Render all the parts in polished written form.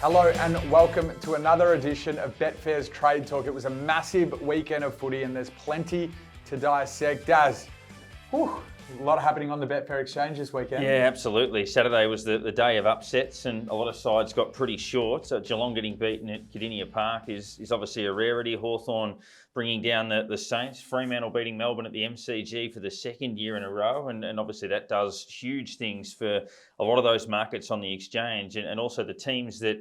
Hello and welcome to another edition of Betfair's Trade Talk. It was a massive weekend of footy and there's plenty to dissect. Daz, a lot happening on the Betfair Exchange this weekend. Yeah, absolutely. Saturday was the day of upsets and a lot of sides got pretty short. So Geelong getting beaten at Kardinia Park is obviously a rarity. Hawthorn bringing down the Saints. Fremantle beating Melbourne at the MCG for the second year in a row. And obviously that does huge things for a lot of those markets on the exchange and also the teams that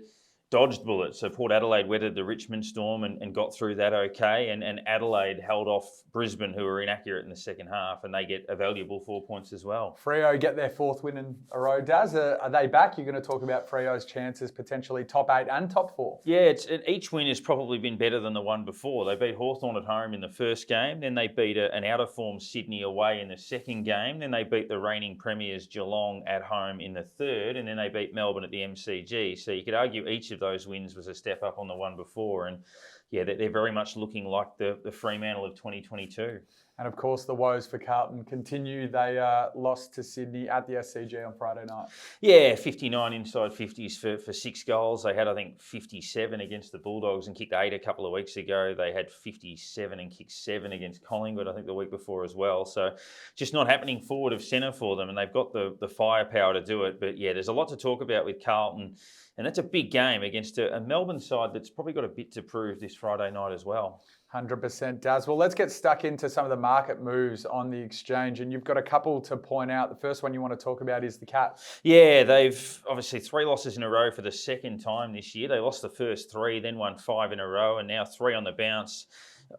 dodged bullets. So Port Adelaide weathered the Richmond storm and got through that okay. And Adelaide held off Brisbane, who were inaccurate in the second half, and they get a valuable 4 points as well. Freo get their fourth win in a row. Daz, are they back? You're going to talk about Freo's chances potentially top 8 and top 4. Yeah, each win has probably been better than the one before. They beat Hawthorn at home in the first game, then they beat an out-of-form Sydney away in the second game, then they beat the reigning premiers Geelong at home in the third, and then they beat Melbourne at the MCG. So you could argue each of those wins was a step up on the one before, and yeah, they're very much looking like the Fremantle of 2022. And of course, the woes for Carlton continue. They lost to Sydney at the SCG on Friday night. Yeah, 59 inside 50s for 6 goals. They had, I think, 57 against the Bulldogs and kicked 8 a couple of weeks ago. They had 57 and kicked 7 against Collingwood, I think, the week before as well. So just not happening forward of centre for them, and they've got the firepower to do it. But yeah, there's a lot to talk about with Carlton. And that's a big game against a Melbourne side that's probably got a bit to prove this Friday night as well. 100% does. Well, let's get stuck into some of the market moves on the exchange. And you've got a couple to point out. The first one you want to talk about is the Cats. Yeah, they've obviously 3 losses in a row for the second time this year. They lost the first 3, then won 5 in a row, and now 3 on the bounce.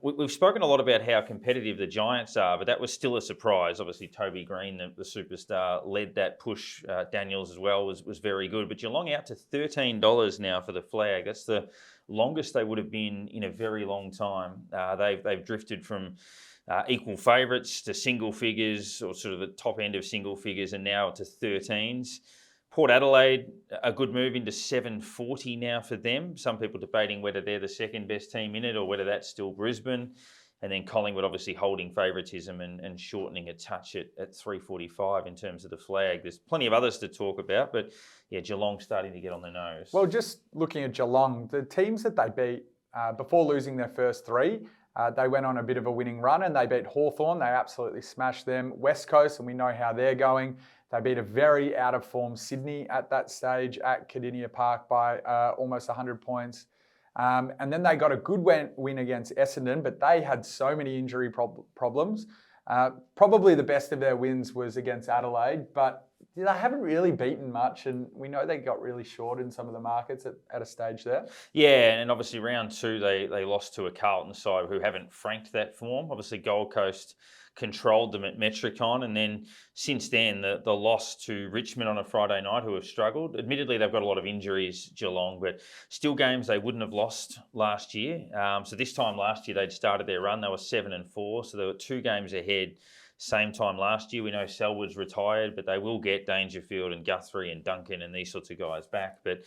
We've spoken a lot about how competitive the Giants are, but that was still a surprise. Obviously, Toby Green, the superstar, led that push. Daniels as well was very good. But Geelong out to $13 now for the flag. That's the longest they would have been in a very long time. They've drifted from equal favourites to single figures, or sort of the top end of single figures, and now to 13s. Port Adelaide, a good move into $7.40 now for them. Some people debating whether they're the second best team in it or whether that's still Brisbane. And then Collingwood obviously holding favouritism and shortening a touch at $3.45 in terms of the flag. There's plenty of others to talk about, but yeah, Geelong starting to get on the nose. Well, just looking at Geelong, the teams that they beat before losing their first 3, they went on a bit of a winning run and they beat Hawthorn. They absolutely smashed them. West Coast, and we know how they're going. They beat a very out-of-form Sydney at that stage at Kardinia Park by almost 100 points. And then they got a good win against Essendon, but they had so many injury problems. Probably the best of their wins was against Adelaide, but they haven't really beaten much, and we know they got really short in some of the markets at a stage there. Yeah, and obviously round 2 they lost to a Carlton side who haven't franked that form. Obviously Gold Coast controlled them at Metricon, and then since then the loss to Richmond on a Friday night, who have struggled. Admittedly, they've got a lot of injuries, Geelong, but still games they wouldn't have lost last year. So this time last year they'd started their run. They were 7-4, so they were 2 games ahead. Same time last year. We know Selwood's retired, but they will get Dangerfield and Guthrie and Duncan and these sorts of guys back. But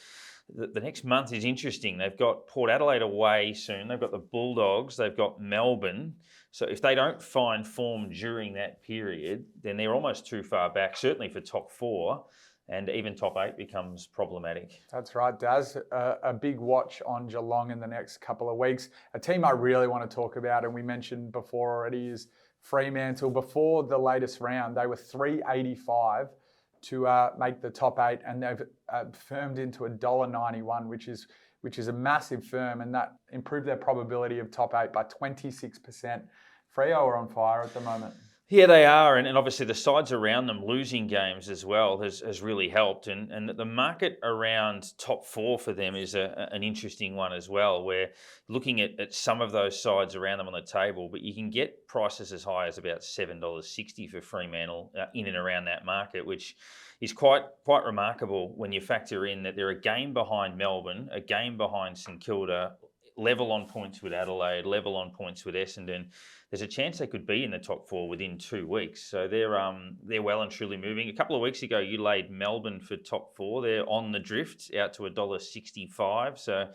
the next month is interesting. They've got Port Adelaide away soon. They've got the Bulldogs. They've got Melbourne. So if they don't find form during that period, then they're almost too far back, certainly for top 4. And even top 8 becomes problematic. That's right, Daz. A big watch on Geelong in the next couple of weeks. A team I really want to talk about, and we mentioned before already, is Fremantle. Before the latest round, they were $3.85 to make the top 8, and they've firmed into $1.91, which is a massive firm, and that improved their probability of top 8 by 26%. Freo are on fire at the moment. Yeah, they are, and obviously the sides around them losing games as well has really helped, and the market around top 4 for them is an interesting one as well, where looking at some of those sides around them on the table, but you can get prices as high as about $7.60 for Fremantle in and around that market, which is quite remarkable when you factor in that they're a game behind Melbourne, a game behind St Kilda, level on points with Adelaide, level on points with Essendon. There's a chance they could be in the top 4 within 2 weeks. So they're well and truly moving. A couple of weeks ago, you laid Melbourne for top 4. They're on the drift out to $1.65.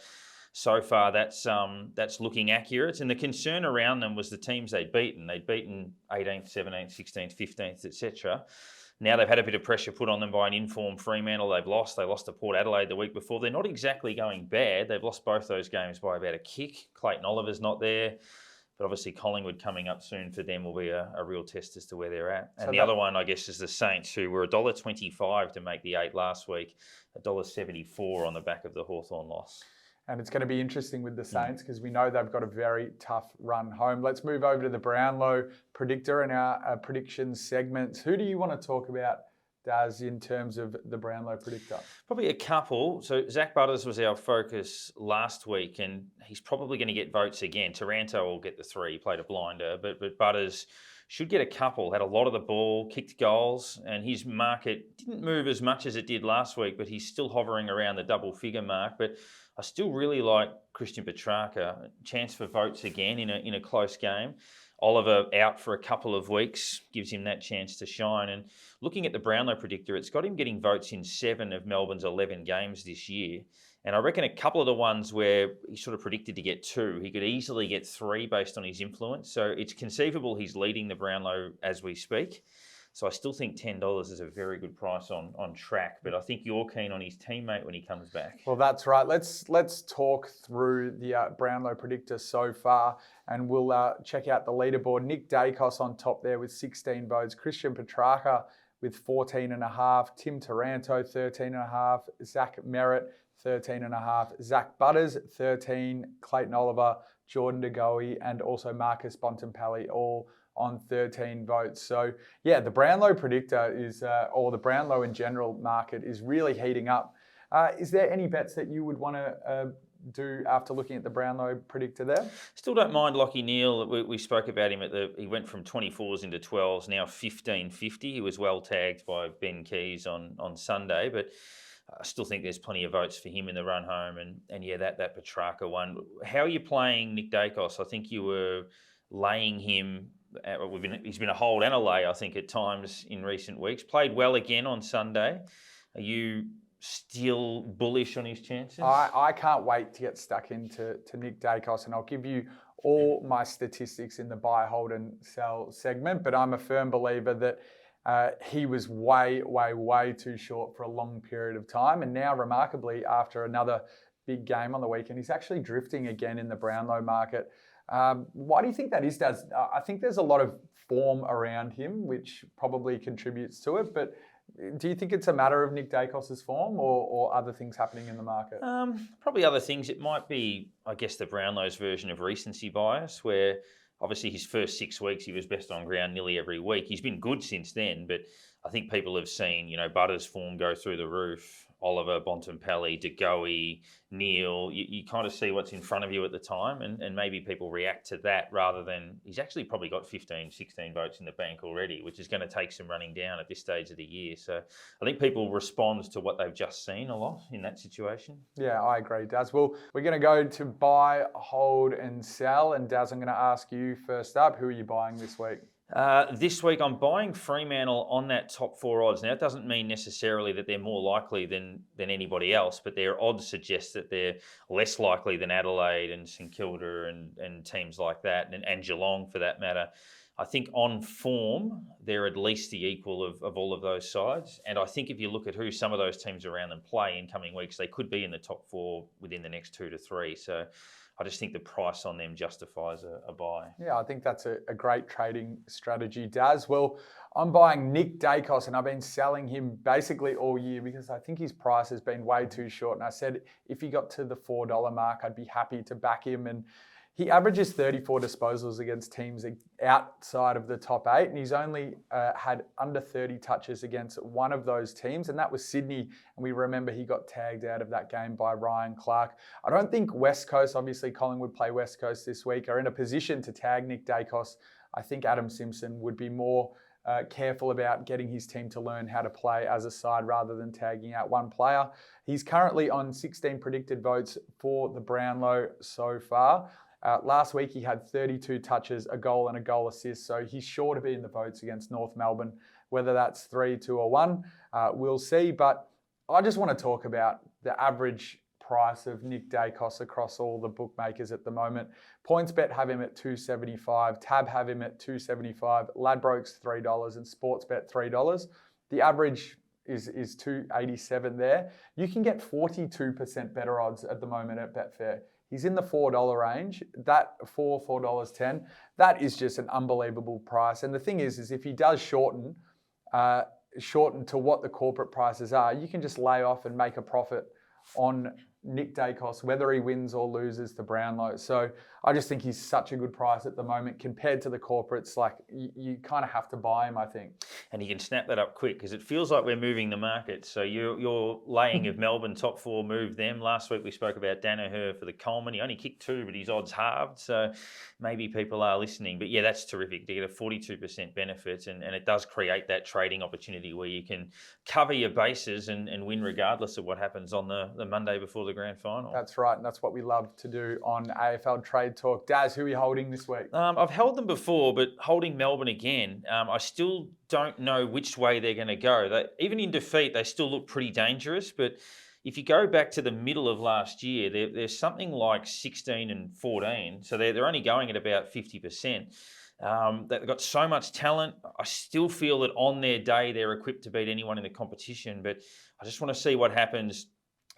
So far, that's looking accurate. And the concern around them was the teams they'd beaten. They'd beaten 18th, 17th, 16th, 15th, etc. Now they've had a bit of pressure put on them by an informed Fremantle. They lost to Port Adelaide the week before. They're not exactly going bad. They've lost both those games by about a kick. Clayton Oliver's not there. But obviously Collingwood coming up soon for them will be a real test as to where they're at. And the other one, I guess, is the Saints, who were $1.25 to make the 8 last week, $1.74 on the back of the Hawthorn loss. And it's going to be interesting with the Saints because we know they've got a very tough run home. Let's move over to the Brownlow predictor and our predictions segments. Who do you want to talk about, Daz, in terms of the Brownlow predictor? Probably a couple. So Zach Butters was our focus last week, and he's probably going to get votes again. Taranto will get the 3, he played a blinder, but Butters should get a couple. Had a lot of the ball, kicked goals, and his market didn't move as much as it did last week, but he's still hovering around the double-figure mark. But I still really like Christian Petrarca. Chance for votes again in a close game. Oliver out for a couple of weeks gives him that chance to shine. And looking at the Brownlow predictor, it's got him getting votes in 7 of Melbourne's 11 games this year. And I reckon a couple of the ones where he sort of predicted to get 2, he could easily get 3 based on his influence. So it's conceivable he's leading the Brownlow as we speak. So I still think $10 is a very good price on track, but I think you're keen on his teammate when he comes back. Well, that's right. Let's talk through the Brownlow predictor so far, and we'll check out the leaderboard. Nick Daicos on top there with 16 votes. Christian Petrarca with 14.5. Tim Taranto, 13.5. Zach Merritt, 13.5. Zach Butters, 13. Clayton Oliver, Jordan De Goey, and also Marcus Bontempelli, all on 13 votes. So yeah, the Brownlow predictor is, or the Brownlow in general market is really heating up. Is there any bets that you would want to do after looking at the Brownlow predictor there? Still don't mind Lachie Neale. We spoke about him he went from 24s into 12s, now 15.50. He was well tagged by Ben Keys on Sunday, but I still think there's plenty of votes for him in the run home. And yeah, that Petrarca one. How are you playing Nick Daicos? I think you were laying him. He's been a hold and a lay, I think, at times in recent weeks. Played well again on Sunday. Are you still bullish on his chances? I can't wait to get stuck into Nick Daicos, and I'll give you all my statistics in the buy, hold and sell segment, but I'm a firm believer that he was way too short for a long period of time. And now, remarkably, after another big game on the weekend, he's actually drifting again in the Brownlow market. Why do you think that is, Daz? I think there's a lot of form around him, which probably contributes to it. But do you think it's a matter of Nick Daicos' form or other things happening in the market? Probably other things. It might be, I guess, the Brownlow's version of recency bias, where obviously his first 6 weeks he was best on ground nearly every week. He's been good since then, but I think people have seen, Butters' form go through the roof. Oliver, Bontempelli, De Goey, Neale, you kind of see what's in front of you at the time, and maybe people react to that rather than, he's actually probably got 15, 16 votes in the bank already, which is going to take some running down at this stage of the year. So I think people respond to what they've just seen a lot in that situation. Yeah, I agree, Daz. Well, we're going to go to buy, hold and sell. And Daz, I'm going to ask you first up, who are you buying this week? This week, I'm buying Fremantle on that top 4 odds. Now, it doesn't mean necessarily that they're more likely than anybody else, but their odds suggest that they're less likely than Adelaide and St Kilda and teams like that, and Geelong for that matter. I think on form, they're at least the equal of all of those sides. And I think if you look at who some of those teams around them play in coming weeks, they could be in the top 4 within the next 2 to 3. So I just think the price on them justifies a buy. Yeah, I think that's a great trading strategy, Daz. Well, I'm buying Nick Daicos, and I've been selling him basically all year because I think his price has been way too short. And I said if he got to the $4 mark, I'd be happy to back him. And he averages 34 disposals against teams outside of the top 8, and he's only had under 30 touches against one of those teams, and that was Sydney. And we remember he got tagged out of that game by Ryan Clark. I don't think West Coast, obviously Collingwood play West Coast this week, are in a position to tag Nick Daicos. I think Adam Simpson would be more careful about getting his team to learn how to play as a side rather than tagging out one player. He's currently on 16 predicted votes for the Brownlow so far. Last week, he had 32 touches, a goal and a goal assist. So he's sure to be in the votes against North Melbourne. Whether that's 3, 2 or 1, we'll see. But I just want to talk about the average price of Nick Daicos across all the bookmakers at the moment. PointsBet have him at $2.75. Tab have him at $2.75. Ladbrokes $3 and Sportsbet $3. The average is 287 there. You can get 42% better odds at the moment at Betfair. He's in the $4 range. That $4.10, that is just an unbelievable price. And the thing is if he does shorten to what the corporate prices are, you can just lay off and make a profit on Nick Daicos, whether he wins or loses to Brownlow. So I just think he's such a good price at the moment compared to the corporates. Like you kind of have to buy him, I think. And you can snap that up quick because it feels like we're moving the market. So your laying of Melbourne top four moved them. Last week we spoke about Danaher for the Coleman. He only kicked 2, but his odds halved. So maybe people are listening. But yeah, that's terrific to get a 42% benefit. And it does create that trading opportunity where you can cover your bases and win regardless of what happens on the Monday before the grand final. That's right. And that's what we love to do on AFL Trade Talk. Daz, who are you holding this week? I've held them before, but holding Melbourne again, I still don't know which way they're going to go. Even in defeat, they still look pretty dangerous. But if you go back to the middle of last year, they're something like 16 and 14. So they're only going at about 50%. They've got so much talent. I still feel that on their day, they're equipped to beat anyone in the competition. But I just want to see what happens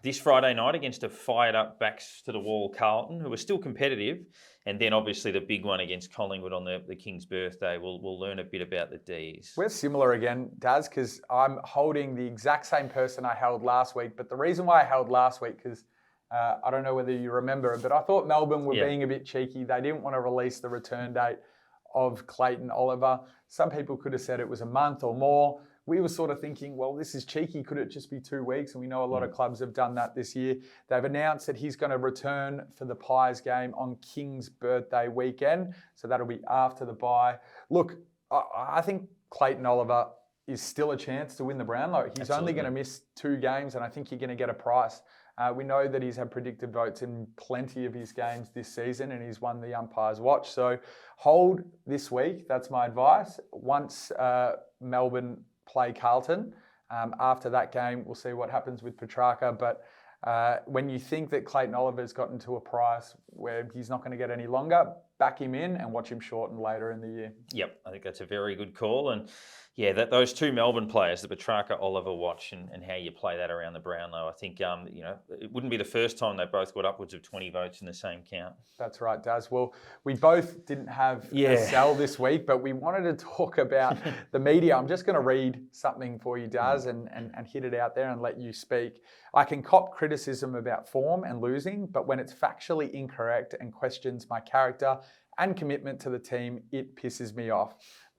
this Friday night against a fired-up, backs-to-the-wall Carlton, who are still competitive, and then obviously the big one against Collingwood on the King's birthday. We'll learn a bit about the Ds. We're similar again, Daz, because I'm holding the exact same person I held last week. But the reason why I held last week, because I don't know whether you remember, but I thought Melbourne were being a bit cheeky. They didn't want to release the return date of Clayton Oliver. Some people could have said it was a month or more. We were sort of thinking, well, this is cheeky. Could it just be 2 weeks? And we know a lot of clubs have done that this year. They've announced that he's going to return for the Pies game on King's birthday weekend. So that'll be after the bye. Look, I think Clayton Oliver is still a chance to win the Brownlow. He's only going to miss 2 games, and I think you're going to get a price. We know that he's had predicted votes in plenty of his games this season, and he's won the umpire's watch. So hold this week. That's my advice. Once Melbourne play Carlton. After that game, we'll see what happens with Petrarca. But when you think that Clayton Oliver's gotten to a price where he's not going to get any longer, back him in and watch him shorten later in the year. Yep, I think that's a very good call. And yeah, those 2 Melbourne players, the Petrarca Oliver watch and how you play that around the Brownlow, I think it wouldn't be the first time they both got upwards of 20 votes in the same count. That's right, Daz. Well, we both didn't have a sell this week, but we wanted to talk about the media. I'm just going to read something for you, Daz, and hit it out there and let you speak. I can cop criticism about form and losing, but when it's factually incorrect and questions my character and commitment to the team, it pisses me off.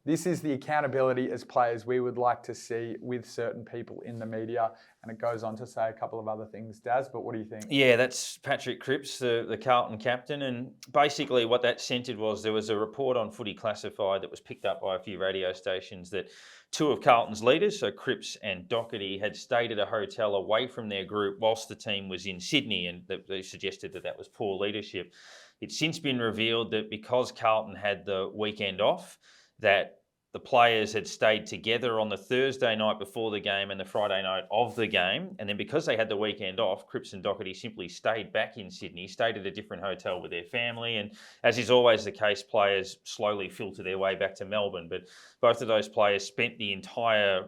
This is the accountability as players we would like to see with certain people in the media. And it goes on to say a couple of other things, Daz, but what do you think? Yeah, that's Patrick Cripps, the Carlton captain. And basically what that centred was, there was a report on Footy Classified that was picked up by a few radio stations that 2 of Carlton's leaders, so Cripps and Doherty, had stayed at a hotel away from their group whilst the team was in Sydney, and they suggested that was poor leadership. It's since been revealed that because Carlton had the weekend off, that the players had stayed together on the Thursday night before the game and the Friday night of the game. And then because they had the weekend off, Cripps and Doherty simply stayed back in Sydney, stayed at a different hotel with their family. And as is always the case, players slowly filter their way back to Melbourne. But both of those players spent the entire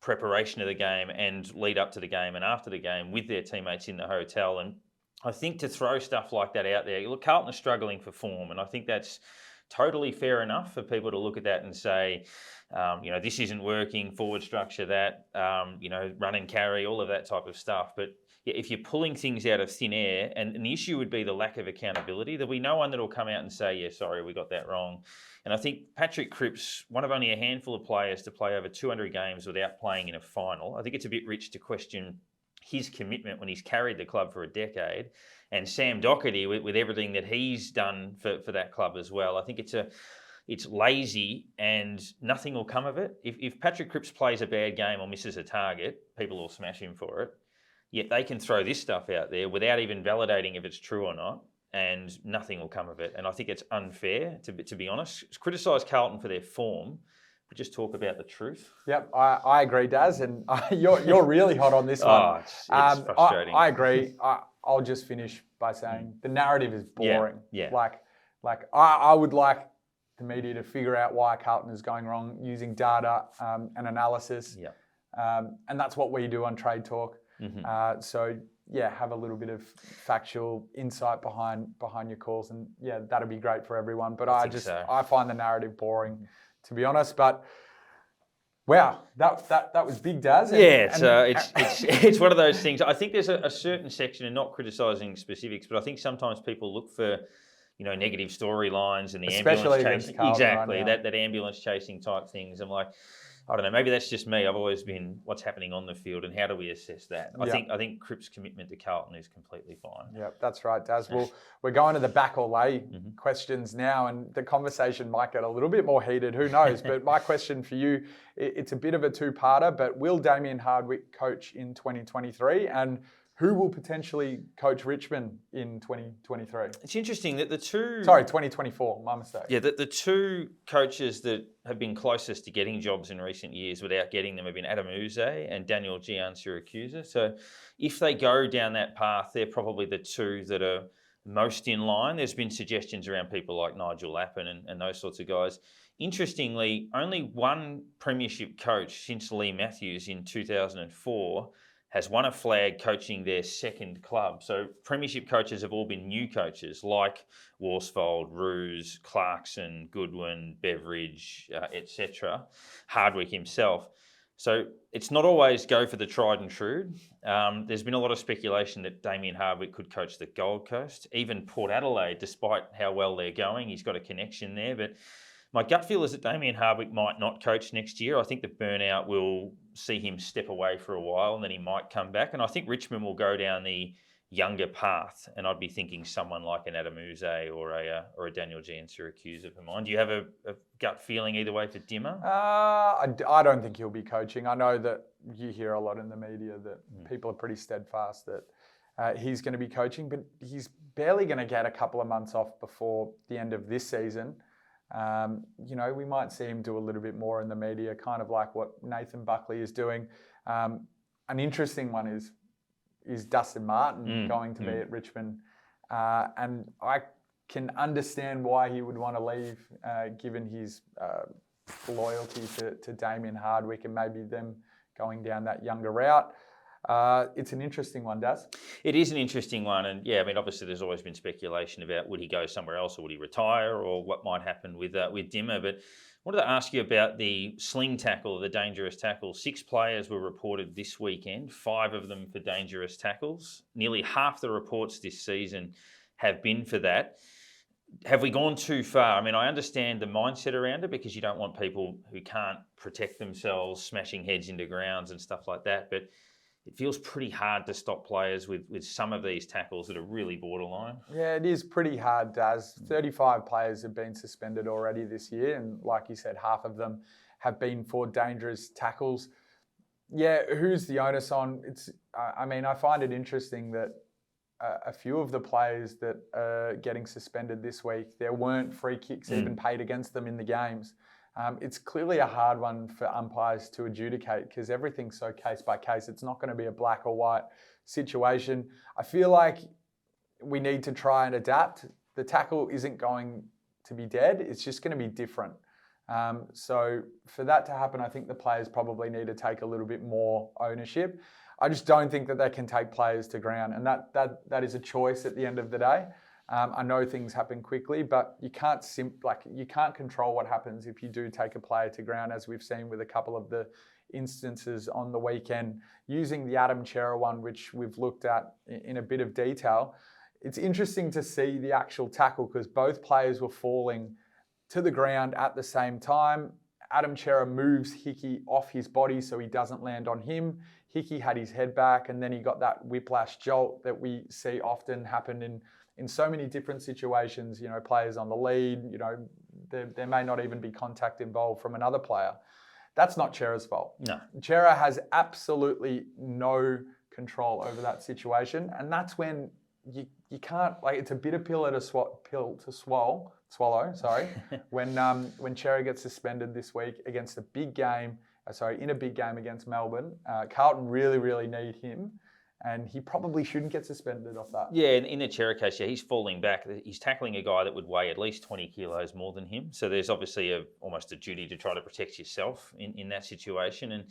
preparation of the game and lead up to the game and after the game with their teammates in the hotel. And I think to throw stuff like that out there, look, Carlton are struggling for form, and I think that's totally fair enough for people to look at that and say, this isn't working, forward structure that, run and carry, all of that type of stuff. But if you're pulling things out of thin air, and the issue would be the lack of accountability, there'll be no one that'll come out and say, yeah, sorry, we got that wrong. And I think Patrick Cripps, one of only a handful of players to play over 200 games without playing in a final, I think it's a bit rich to question his commitment when he's carried the club for a decade. And Sam Doherty, with everything that he's done for that club as well, I think it's lazy and nothing will come of it. If Patrick Cripps plays a bad game or misses a target, people will smash him for it. Yet they can throw this stuff out there without even validating if it's true or not, and nothing will come of it. And I think it's unfair, to be honest. Criticise Carlton for their form, but just talk about the truth. Yep, I agree, Daz, and you're really hot on this one. It's frustrating. I agree. I'll just finish by saying the narrative is boring. Yeah. Like I would like the media to figure out why Carlton is going wrong using data and analysis. Yeah. And that's what we do on Trade Talk. Mm-hmm. So yeah, have a little bit of factual insight behind your calls, and yeah, that'd be great for everyone. But I find the narrative boring, to be honest. But wow, that was big, Daz. It's one of those things. I think there's a certain section, and not criticising specifics, but I think sometimes people look for, negative storylines and the especially ambulance chasing. Karl Exactly, right that ambulance chasing type things. I'm like, I don't know, maybe that's just me. I've always been what's happening on the field and how do we assess that? I think Cripps' commitment to Carlton is completely fine. Yeah, that's right, Daz. Well, we're going to the back or lay questions now, and the conversation might get a little bit more heated. Who knows? But my question for you, it's a bit of a two-parter, but will Damien Hardwick coach in 2023? And who will potentially coach Richmond in 2023? It's interesting that 2024, my mistake. Yeah, the two coaches that have been closest to getting jobs in recent years without getting them have been Adam Uze and Daniel Giansiracusa. So if they go down that path, they're probably the two that are most in line. There's been suggestions around people like Nigel Lappin and those sorts of guys. Interestingly, only one premiership coach since Lee Matthews in 2004 has won a flag coaching their second club. So premiership coaches have all been new coaches like Worsfold, Roos, Clarkson, Goodwin, Beveridge, etc. Hardwick himself. So it's not always go for the tried and true. There's been a lot of speculation that Damien Hardwick could coach the Gold Coast, even Port Adelaide, despite how well they're going. He's got a connection there, but my gut feel is that Damien Hardwick might not coach next year. I think the burnout will see him step away for a while and then he might come back. And I think Richmond will go down the younger path. And I'd be thinking someone like an Adam Uze or a Daniel Giansiracusa for mine. Do you have a gut feeling either way for Dimma? I don't think he'll be coaching. I know that you hear a lot in the media that people are pretty steadfast that he's going to be coaching, but he's barely going to get a couple of months off before the end of this season. We might see him do a little bit more in the media, kind of like what Nathan Buckley is doing. An interesting one is Dustin Martin going to be at Richmond. And I can understand why he would want to leave, given his loyalty to Damien Hardwick and maybe them going down that younger route. It's an interesting one, Daz. It is an interesting one. And yeah, I mean, obviously there's always been speculation about would he go somewhere else or would he retire or what might happen with Dimma. But I wanted to ask you about the sling tackle, the dangerous tackle. 6 players were reported this weekend, 5 of them for dangerous tackles. Nearly half the reports this season have been for that. Have we gone too far? I mean, I understand the mindset around it because you don't want people who can't protect themselves smashing heads into grounds and stuff like that. But it feels pretty hard to stop players with some of these tackles that are really borderline. Yeah, it is pretty hard, Daz. 35 players have been suspended already this year, and like you said, half of them have been for dangerous tackles. Yeah, who's the onus on? I find it interesting that a few of the players that are getting suspended this week, there weren't free kicks even paid against them in the games. It's clearly a hard one for umpires to adjudicate because everything's so case by case. It's not going to be a black or white situation. I feel like we need to try and adapt. The tackle isn't going to be dead. It's just going to be different. So for that to happen, I think the players probably need to take a little bit more ownership. I just don't think that they can take players to ground, and that is a choice at the end of the day. I know things happen quickly, but you can't you can't control what happens if you do take a player to ground, as we've seen with a couple of the instances on the weekend. Using the Adam Chera one, which we've looked at in a bit of detail, it's interesting to see the actual tackle because both players were falling to the ground at the same time. Adam Chera moves Hickey off his body so he doesn't land on him. Hickey had his head back, and then he got that whiplash jolt that we see often happen in so many different situations. Players on the lead, there may not even be contact involved from another player. That's not Chera's fault. No. Chera has absolutely no control over that situation, and that's when you can't, it's a bitter pill to swallow. Sorry, when Chera gets suspended this week against a big game. In a big game against Melbourne, Carlton really, really need him. And he probably shouldn't get suspended off that. Yeah, in the Chera case, he's falling back. He's tackling a guy that would weigh at least 20 kilos more than him. So there's obviously almost a duty to try to protect yourself in that situation. And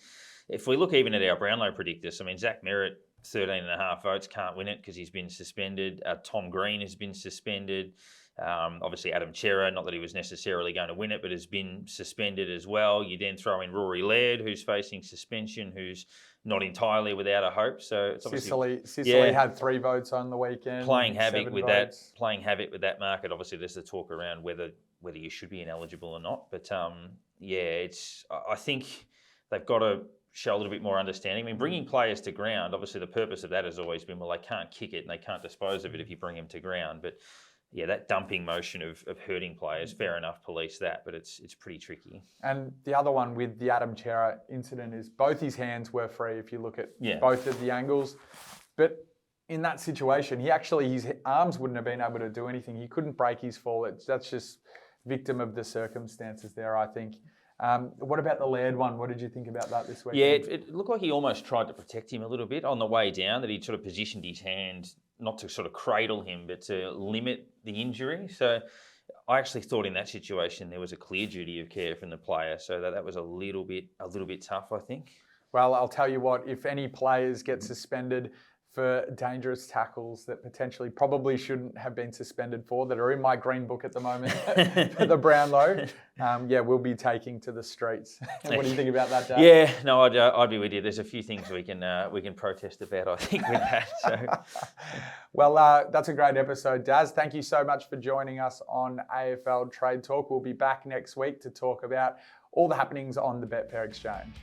if we look even at our Brownlow predictors, I mean, Zach Merritt, 13.5 votes, can't win it because he's been suspended. Tom Green has been suspended. Obviously, Adam Chera, not that he was necessarily going to win it, but has been suspended as well. You then throw in Rory Laird, who's facing suspension, who's not entirely without a hope. So it's obviously Sicily had 3 votes on the weekend. Playing havoc with votes. that market. Obviously, there's the talk around whether you should be ineligible or not. But I think they've got to show a little bit more understanding. I mean, bringing players to ground, obviously the purpose of that has always been, well, they can't kick it and they can't dispose of it if you bring them to ground. But yeah, that dumping motion of hurting players, fair enough, police that, but it's pretty tricky. And the other one with the Adam Chera incident is both his hands were free if you look at both of the angles. But in that situation, his arms wouldn't have been able to do anything. He couldn't break his fall. That's just victim of the circumstances there, I think. What about the Laird one? What did you think about that this week? Yeah, it looked like he almost tried to protect him a little bit on the way down, that he sort of positioned his hand not to sort of cradle him, but to limit the injury. So I actually thought in that situation there was a clear duty of care from the player. So that was a little bit tough, I think. Well, I'll tell you what, if any players get suspended for dangerous tackles that potentially probably shouldn't have been suspended for, that are in my green book at the moment for the Brownlow, we'll be taking to the streets. What do you think about that, Dad? Yeah, no, I'd be with you. There's a few things we can protest about, I think, with that. So. Well, that's a great episode, Daz. Thank you so much for joining us on AFL Trade Talk. We'll be back next week to talk about all the happenings on the Betfair Exchange.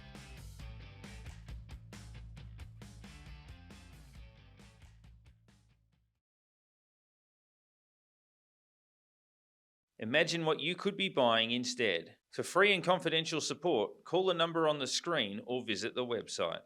Imagine what you could be buying instead. For free and confidential support, call the number on the screen or visit the website.